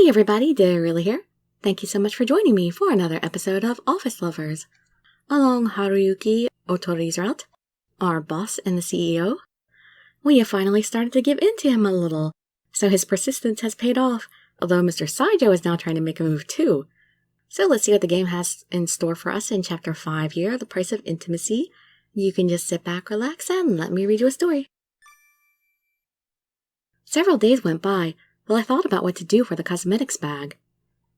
Hey everybody, Dirili here. Thank you so much for joining me for another episode of Office Lovers. Along Haruyuki, Otori's route, our boss and the CEO, we have finally started to give in to him a little, so his persistence has paid off, although Mr. Saijo is now trying to make a move too. So let's see what the game has in store for us in Chapter 5 here, The Price of Intimacy. You can just sit back, relax, and let me read you a story. Several days went by while I thought about what to do for the cosmetics bag.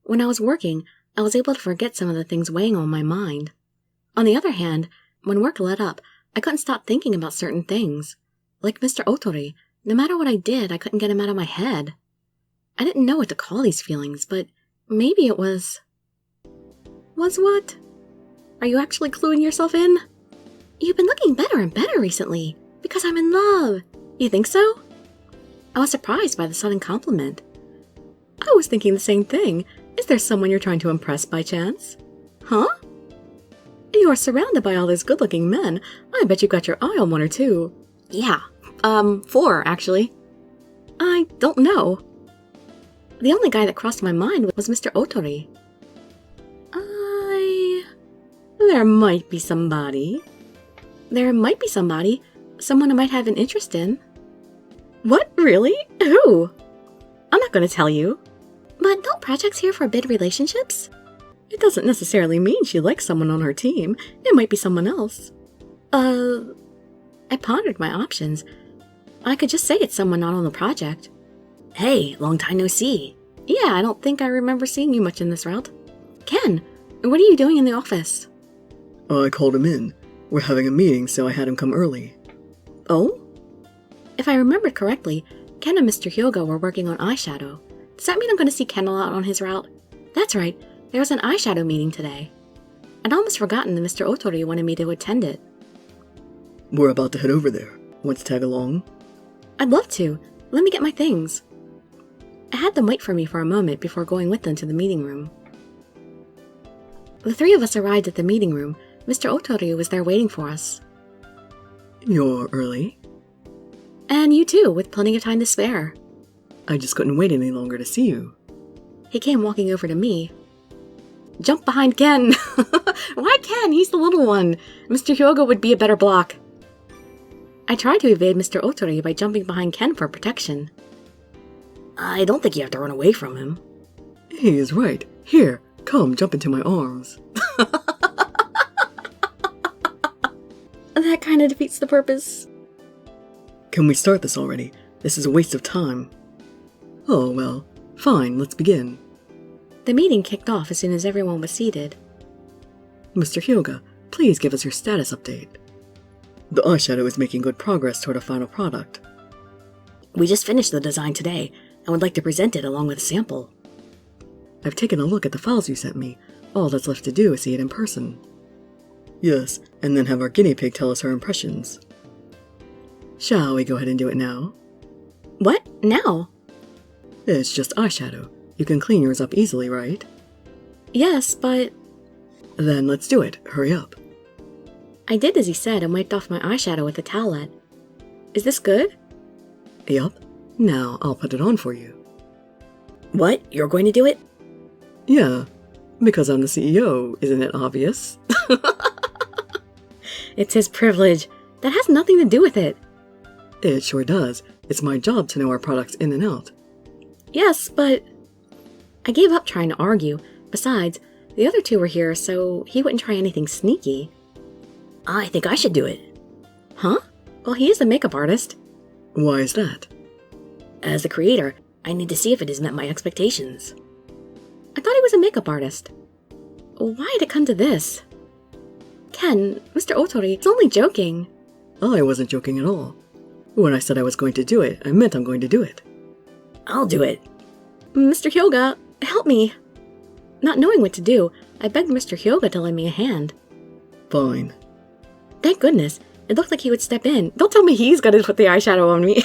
When I was working, I was able to forget some of the things weighing on my mind. On the other hand, when work let up, I couldn't stop thinking about certain things. Like Mr. Otori, no matter what I did, I couldn't get him out of my head. I didn't know what to call these feelings, but maybe it was... Was what? Are you actually cluing yourself in? You've been looking better and better recently, because I'm in love. You think so? I was surprised by the sudden compliment. I was thinking the same thing. Is there someone you're trying to impress by chance? Huh? You are surrounded by all those good-looking men. I bet you got your eye on one or two. Yeah, 4, actually. I don't know. The only guy that crossed my mind was Mr. Otori. There might be somebody. There might be somebody. Someone I might have an interest in. What? Really? Who? I'm not going to tell you. But don't projects here forbid relationships? It doesn't necessarily mean she likes someone on her team. It might be someone else. I pondered my options. I could just say it's someone not on the project. Hey, long time no see. Yeah, I don't think I remember seeing you much in this route. Ken, what are you doing in the office? I called him in. We're having a meeting, so I had him come early. Oh? If I remembered correctly, Ken and Mr. Hyogo were working on Eyeshadow. Does that mean I'm going to see Ken a lot on his route? That's right, there was an Eyeshadow meeting today. I'd almost forgotten that Mr. Otori wanted me to attend it. We're about to head over there. Want to tag along? I'd love to. Let me get my things. I had them wait for me for a moment before going with them to the meeting room. The three of us arrived at the meeting room. Mr. Otori was there waiting for us. You're early? And you too, with plenty of time to spare. I just couldn't wait any longer to see you. He came walking over to me. Jump behind Ken! Why Ken? He's the little one. Mr. Hyogo would be a better block. I tried to evade Mr. Otori by jumping behind Ken for protection. I don't think you have to run away from him. He is right. Here, come, jump into my arms. That kind of defeats the purpose. Can we start this already? This is a waste of time. Oh, well, fine, let's begin. The meeting kicked off as soon as everyone was seated. Mr. Hyoga, please give us your status update. The eyeshadow is making good progress toward a final product. We just finished the design today, and would like to present it along with a sample. I've taken a look at the files you sent me. All that's left to do is see it in person. Yes, and then have our guinea pig tell us her impressions. Shall we go ahead and do it now? What? Now? It's just eyeshadow. You can clean yours up easily, right? Yes, but... Then let's do it. Hurry up. I did as he said and wiped off my eyeshadow with a towelette. Is this good? Yup. Now I'll put it on for you. What? You're going to do it? Yeah, because I'm the CEO, isn't it obvious? It's his privilege. That has nothing to do with it. It sure does. It's my job to know our products in and out. Yes, but... I gave up trying to argue. Besides, the other two were here, so he wouldn't try anything sneaky. I think I should do it. Huh? Well, he is the makeup artist. Why is that? As the creator, I need to see if it has met my expectations. I thought he was a makeup artist. Why did it come to this? Ken, Mr. Otori, it's only joking. I wasn't joking at all. When I said I was going to do it, I meant I'm going to do it. I'll do it. Mr. Hyoga, help me. Not knowing what to do, I begged Mr. Hyoga to lend me a hand. Fine. Thank goodness. It looked like he would step in. Don't tell me he's going to put the eyeshadow on me.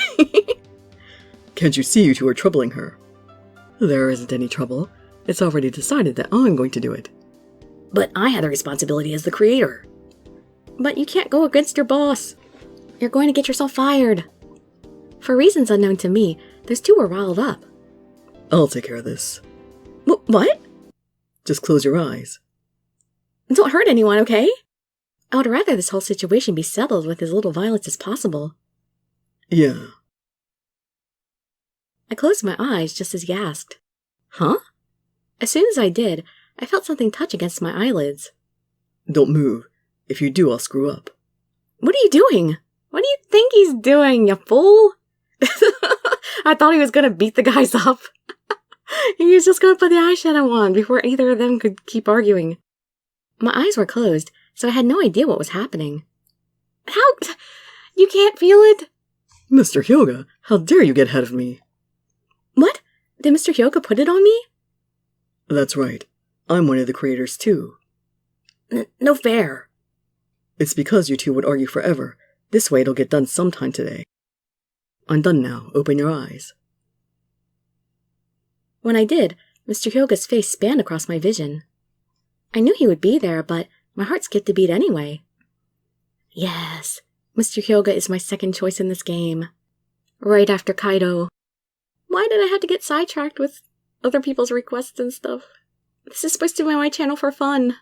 Can't you see you two are troubling her? There isn't any trouble. It's already decided that I'm going to do it. But I had the responsibility as the creator. But you can't go against your boss. You're going to get yourself fired. For reasons unknown to me, those two were riled up. I'll take care of this. What? Just close your eyes. Don't hurt anyone, okay? I would rather this whole situation be settled with as little violence as possible. Yeah. I closed my eyes just as he asked. Huh? As soon as I did, I felt something touch against my eyelids. Don't move. If you do, I'll screw up. What are you doing? What do you think he's doing, you fool? I thought he was going to beat the guys up. He was just going to put the eyeshadow on before either of them could keep arguing. My eyes were closed, so I had no idea what was happening. How? You can't feel it? Mr. Hyoga, how dare you get ahead of me? What? Did Mr. Hyoga put it on me? That's right. I'm one of the creators, too. No fair. It's because you two would argue forever. This way it'll get done sometime today. I'm done now. Open your eyes. When I did, Mr. Hyoga's face spanned across my vision. I knew he would be there, but my heart skipped a beat anyway. Yes, Mr. Hyoga is my second choice in this game. Right after Kaido. Why did I have to get sidetracked with other people's requests and stuff? This is supposed to be my channel for fun.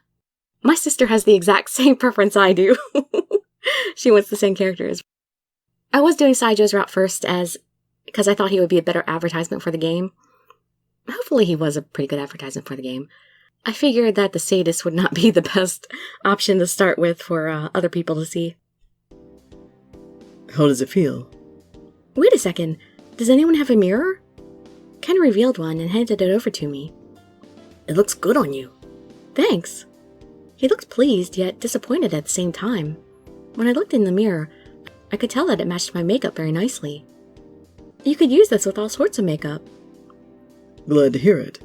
My sister has the exact same preference I do. She wants the same characters. I was doing Saijo's route first because I thought he would be a better advertisement for the game. Hopefully he was a pretty good advertisement for the game. I figured that the sadist would not be the best option to start with for other people to see. How does it feel? Wait a second. Does anyone have a mirror? Ken revealed one and handed it over to me. It looks good on you. Thanks. He looked pleased, yet disappointed at the same time. When I looked in the mirror, I could tell that it matched my makeup very nicely. You could use this with all sorts of makeup. Glad to hear it.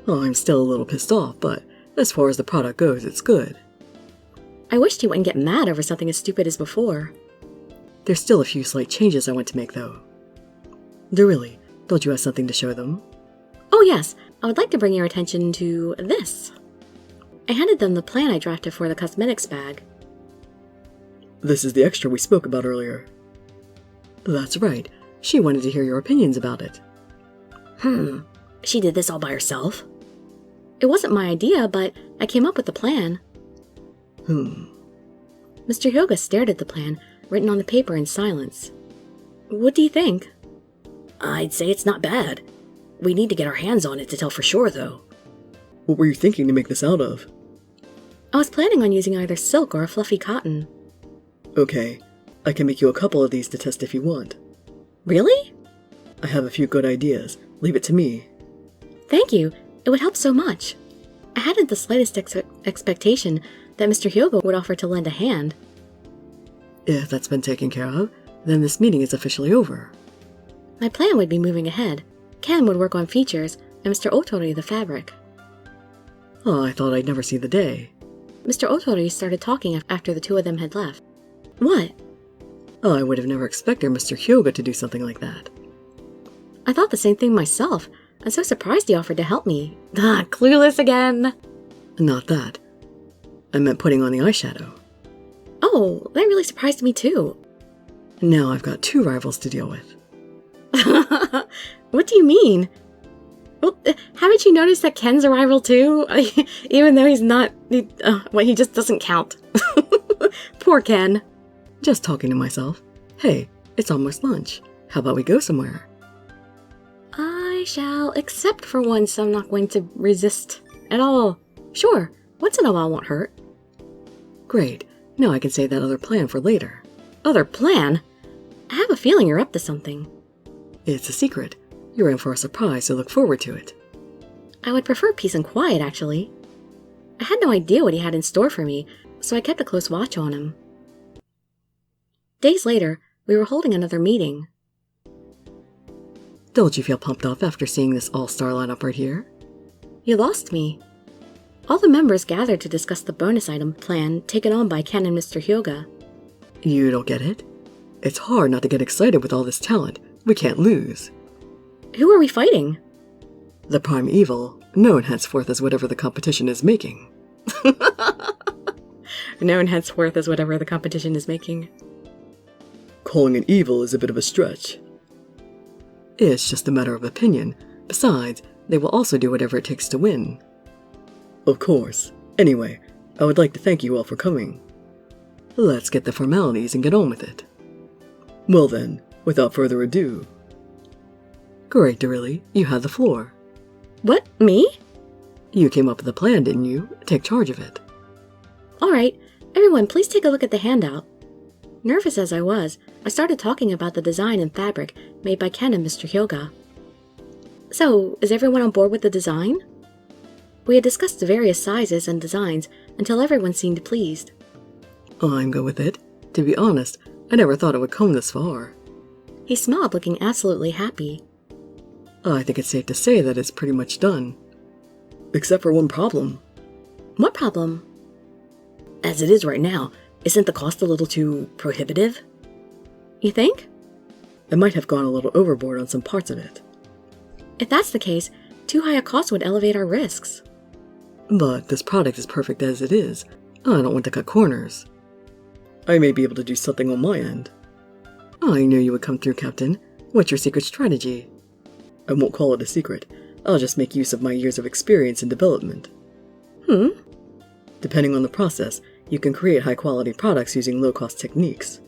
Oh, I'm still a little pissed off, but as far as the product goes, it's good. I wished he wouldn't get mad over something as stupid as before. There's still a few slight changes I want to make, though. Dirili, don't you have something to show them? Oh yes, I would like to bring your attention to this. I handed them the plan I drafted for the cosmetics bag. This is the extra we spoke about earlier. That's right. She wanted to hear your opinions about it. She did this all by herself? It wasn't my idea, but I came up with the plan. Mr. Hyoga stared at the plan, written on the paper in silence. What do you think? I'd say it's not bad. We need to get our hands on it to tell for sure, though. What were you thinking to make this out of? I was planning on using either silk or a fluffy cotton. Okay, I can make you a couple of these to test if you want. Really? I have a few good ideas. Leave it to me. Thank you. It would help so much. I hadn't the slightest expectation that Mr. Hyoga would offer to lend a hand. If that's been taken care of, then this meeting is officially over. My plan would be moving ahead. Ken would work on features, and Mr. Otori the fabric. Oh, I thought I'd never see the day. Mr. Otori started talking after the two of them had left. What? Oh, I would have never expected Mr. Hyoga to do something like that. I thought the same thing myself. I'm so surprised he offered to help me. Clueless again. Not that. I meant putting on the eyeshadow. Oh, that really surprised me too. Now I've got two rivals to deal with. What do you mean? Well, haven't you noticed that Ken's a rival too? Even though he's not... he just doesn't count. Poor Ken. Just talking to myself. Hey, it's almost lunch. How about we go somewhere? I shall, except for once I'm not going to resist at all. Sure, once in a while won't hurt. Great. Now I can save that other plan for later. Other plan? I have a feeling you're up to something. It's a secret. You're in for a surprise, so look forward to it. I would prefer peace and quiet, actually. I had no idea what he had in store for me, so I kept a close watch on him. Days later, we were holding another meeting. Don't you feel pumped up after seeing this all-star lineup right here? You lost me. All the members gathered to discuss the bonus item plan taken on by Ken and Mr. Hyoga. You don't get it? It's hard not to get excited with all this talent. We can't lose. Who are we fighting? The prime evil, known henceforth as whatever the competition is making. Known henceforth as whatever the competition is making. Calling it evil is a bit of a stretch. It's just a matter of opinion. Besides, they will also do whatever it takes to win. Of course. Anyway, I would like to thank you all for coming. Let's get the formalities and get on with it. Well then, without further ado. Great, Dirili, you have the floor. What, me? You came up with a plan, didn't you? Take charge of it. Alright, everyone please take a look at the handout. Nervous as I was, I started talking about the design and fabric made by Ken and Mr. Hyoga. So, is everyone on board with the design? We had discussed the various sizes and designs until everyone seemed pleased. I'm good with it. To be honest, I never thought it would come this far. He smiled, looking absolutely happy. I think it's safe to say that it's pretty much done. Except for one problem. What problem? As it is right now, isn't the cost a little too prohibitive? You think? I might have gone a little overboard on some parts of it. If that's the case, too high a cost would elevate our risks. But this product is perfect as it is. I don't want to cut corners. I may be able to do something on my end. I knew you would come through, Captain. What's your secret strategy? I won't call it a secret. I'll just make use of my years of experience in development. Depending on the process, you can create high-quality products using low-cost techniques.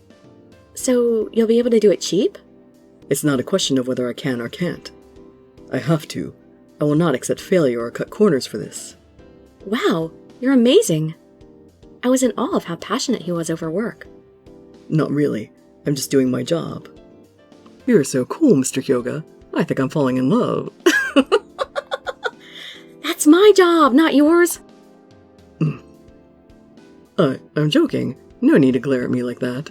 So, you'll be able to do it cheap? It's not a question of whether I can or can't. I have to. I will not accept failure or cut corners for this. Wow, you're amazing. I was in awe of how passionate he was over work. Not really. I'm just doing my job. You're so cool, Mr. Hyoga. I think I'm falling in love. That's my job, not yours. I'm joking. No need to glare at me like that.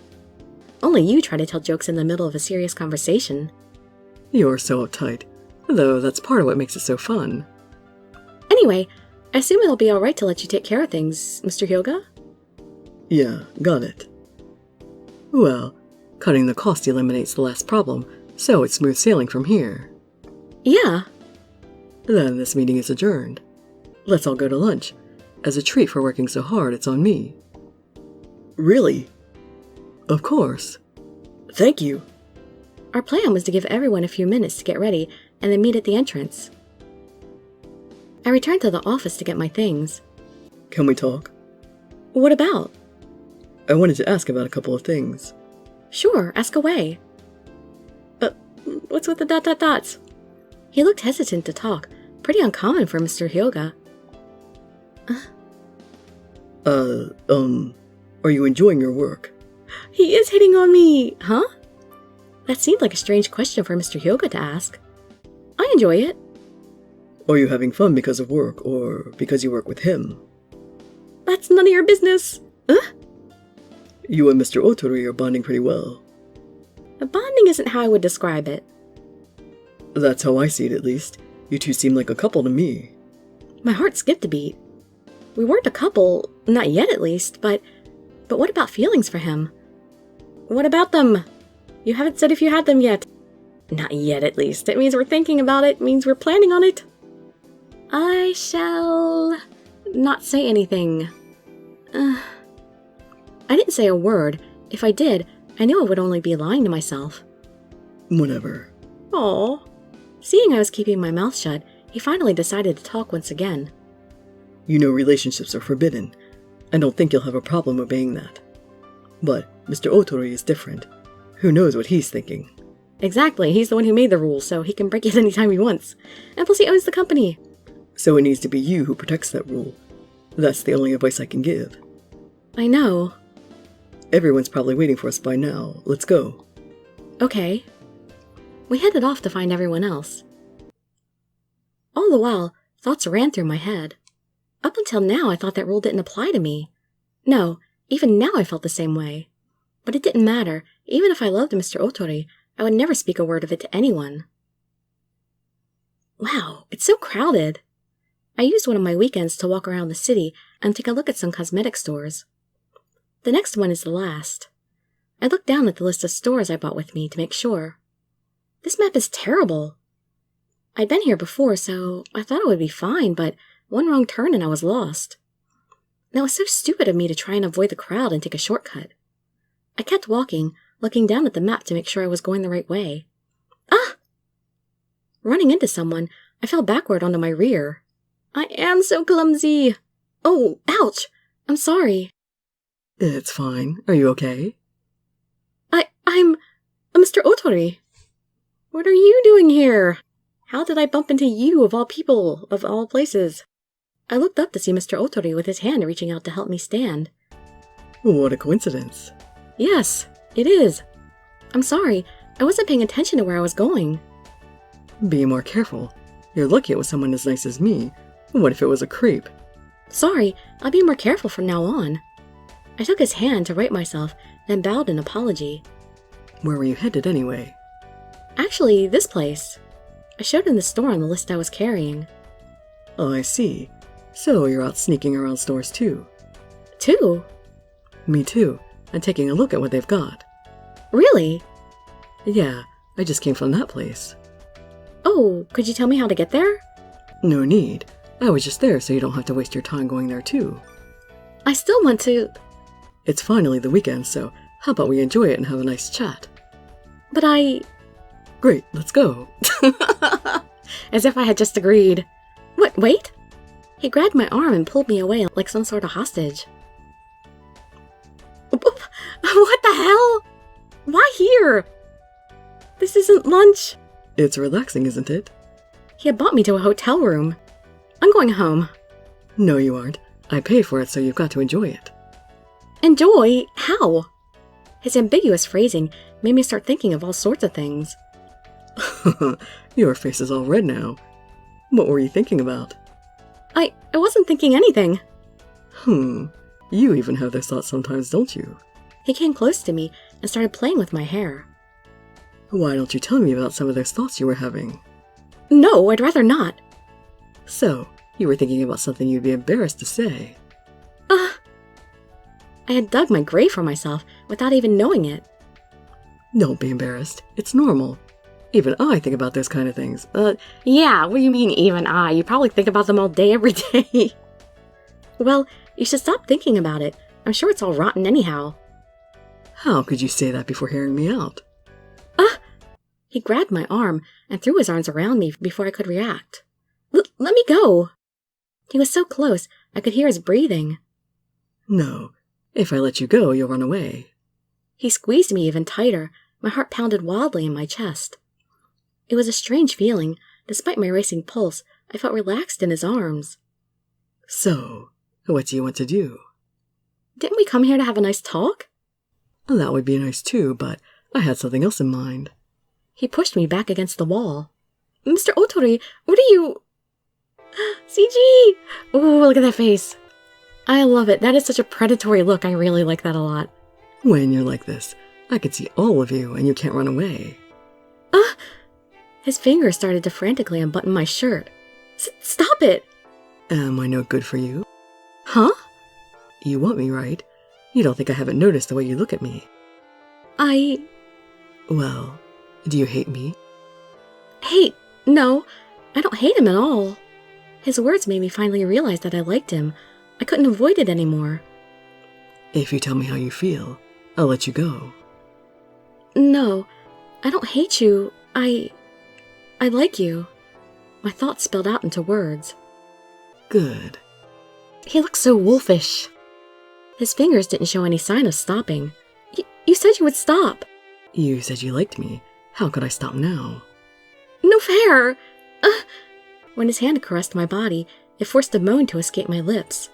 Only you try to tell jokes in the middle of a serious conversation. You're so uptight. Though that's part of what makes it so fun. Anyway, I assume it'll be alright to let you take care of things, Mr. Hyoga? Yeah, got it. Well, cutting the cost eliminates the last problem, so it's smooth sailing from here. Yeah. Then this meeting is adjourned. Let's all go to lunch. As a treat for working so hard, it's on me. Really? Of course. Thank you. Our plan was to give everyone a few minutes to get ready and then meet at the entrance. I returned to the office to get my things. Can we talk? What about? I wanted to ask about a couple of things. Sure, ask away. What's with the dots? He looked hesitant to talk, pretty uncommon for Mr. Hyoga. Are you enjoying your work? He is hitting on me, huh? That seemed like a strange question for Mr. Hyoga to ask. I enjoy it. Are you having fun because of work, or because you work with him? That's none of your business. You and Mr. Otori are bonding pretty well. Bonding isn't how I would describe it. That's how I see it, at least. You two seem like a couple to me. My heart skipped a beat. We weren't a couple, not yet at least, but what about feelings for him? What about them? You haven't said if you had them yet. Not yet at least. It means we're thinking about it, means we're planning on it. I shall not say anything. I didn't say a word. If I did, I knew I would only be lying to myself. Whatever. Aw. Seeing I was keeping my mouth shut, he finally decided to talk once again. You know relationships are forbidden. I don't think you'll have a problem obeying that. But Mr. Otori is different. Who knows what he's thinking? Exactly, he's the one who made the rules, so he can break it anytime he wants. And plus he owns the company. So it needs to be you who protects that rule. That's the only advice I can give. I know. Everyone's probably waiting for us by now. Let's go. Okay. We headed off to find everyone else. All the while, thoughts ran through my head. Up until now, I thought that rule didn't apply to me. No, even now I felt the same way. But it didn't matter. Even if I loved Mr. Otori, I would never speak a word of it to anyone. Wow, it's so crowded. I used one of my weekends to walk around the city and take a look at some cosmetic stores. The next one is the last. I looked down at the list of stores I brought with me to make sure. This map is terrible. I'd been here before, so I thought it would be fine, but one wrong turn and I was lost. That was so stupid of me to try and avoid the crowd and take a shortcut. I kept walking, looking down at the map to make sure I was going the right way. Ah! Running into someone, I fell backward onto my rear. I am so clumsy. Oh, ouch! I'm sorry. It's fine. Are you okay? I'm Mr. Otori. What are you doing here? How did I bump into you, of all people, of all places? I looked up to see Mr. Otori with his hand reaching out to help me stand. What a coincidence. Yes, it is. I'm sorry. I wasn't paying attention to where I was going. Be more careful. You're lucky it was someone as nice as me. What if it was a creep? Sorry, I'll be more careful from now on. I took his hand to right myself, then bowed in apology. Where were you headed anyway? Actually, this place. I showed him the store on the list I was carrying. Oh, I see. So you're out sneaking around stores too? Too? Me too. I'm taking a look at what they've got. Really? Yeah, I just came from that place. Oh, could you tell me how to get there? No need. I was just there so you don't have to waste your time going there too. I still want to... It's finally the weekend, so how about we enjoy it and have a nice chat? But I... Great, let's go. As if I had just agreed. What, wait? He grabbed my arm and pulled me away like some sort of hostage. What the hell? Why here? This isn't lunch. It's relaxing, isn't it? He had brought me to a hotel room. I'm going home. No, you aren't. I paid for it, so you've got to enjoy it. Enjoy? How? His ambiguous phrasing made me start thinking of all sorts of things. Your face is all red now. What were you thinking about? I wasn't thinking anything. You even have those thoughts sometimes, don't you? He came close to me and started playing with my hair. Why don't you tell me about some of those thoughts you were having? No, I'd rather not. So, you were thinking about something you'd be embarrassed to say. I had dug my grave for myself without even knowing it. Don't be embarrassed. It's normal. Even I think about those kind of things. Yeah, what do you mean even I? You probably think about them all day, every day. Well, you should stop thinking about it. I'm sure it's all rotten anyhow. How could you say that before hearing me out? He grabbed my arm and threw his arms around me before I could react. Let me go! He was so close, I could hear his breathing. No. If I let you go, you'll run away. He squeezed me even tighter. My heart pounded wildly in my chest. It was a strange feeling. Despite my racing pulse, I felt relaxed in his arms. So, what do you want to do? Didn't we come here to have a nice talk? That would be nice too, but I had something else in mind. He pushed me back against the wall. Mr. Otori, what are you... CG! Ooh, look at that face. I love it. That is such a predatory look. I really like that a lot. When you're like this, I could see all of you and you can't run away. His fingers started to frantically unbutton my shirt. Stop it! Am I no good for you? Huh? You want me, right? You don't think I haven't noticed the way you look at me. Well, do you hate me? Hate? No, I don't hate him at all. His words made me finally realize that I liked him. I couldn't avoid it anymore. If you tell me how you feel, I'll let you go. No, I don't hate you. I like you. My thoughts spilled out into words. Good. He looked so wolfish. His fingers didn't show any sign of stopping. You said you would stop. You said you liked me. How could I stop now? No fair! When his hand caressed my body, it forced a moan to escape my lips.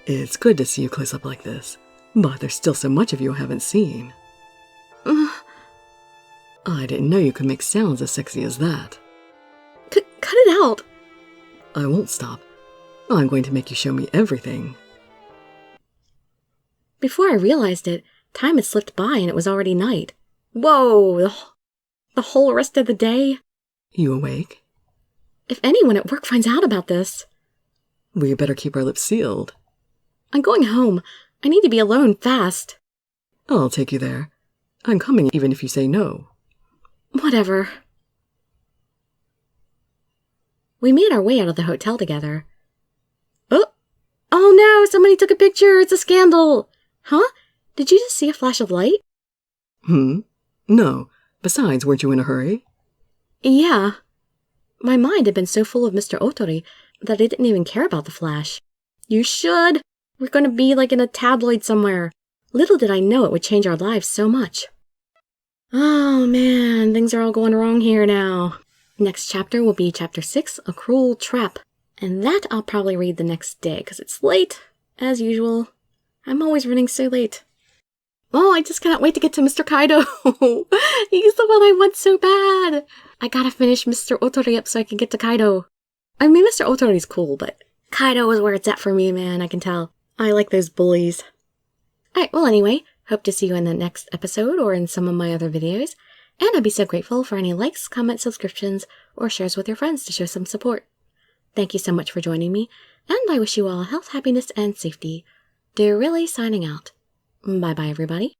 It's good to see you close up like this, but there's still so much of you I haven't seen. I didn't know you could make sounds as sexy as that. Cut it out! I won't stop. I'm going to make you show me everything. Before I realized it, time had slipped by and it was already night. Whoa! The whole rest of the day? You awake? If anyone at work finds out about this... We better keep our lips sealed. I'm going home. I need to be alone fast. I'll take you there. I'm coming even if you say no. Whatever. We made our way out of the hotel together. Oh no, somebody took a picture. It's a scandal. Huh? Did you just see a flash of light? No. Besides, weren't you in a hurry? Yeah. My mind had been so full of Mr. Otori that I didn't even care about the Flash. You should! We're going to be like in a tabloid somewhere. Little did I know it would change our lives so much. Oh man, things are all going wrong here now. Next chapter will be chapter 6, A Cruel Trap. And that I'll probably read the next day, because it's late, as usual. I'm always running so late. Oh, I just cannot wait to get to Mr. Kaido. He's the one I want so bad. I gotta finish Mr. Otori up so I can get to Kaido. I mean, Mr. Otori's cool, but Kaido is where it's at for me, man, I can tell. I like those bullies. Alright, well anyway, hope to see you in the next episode or in some of my other videos. And I'd be so grateful for any likes, comments, subscriptions, or shares with your friends to show some support. Thank you so much for joining me, and I wish you all health, happiness, and safety. Dirili signing out. Bye-bye, everybody.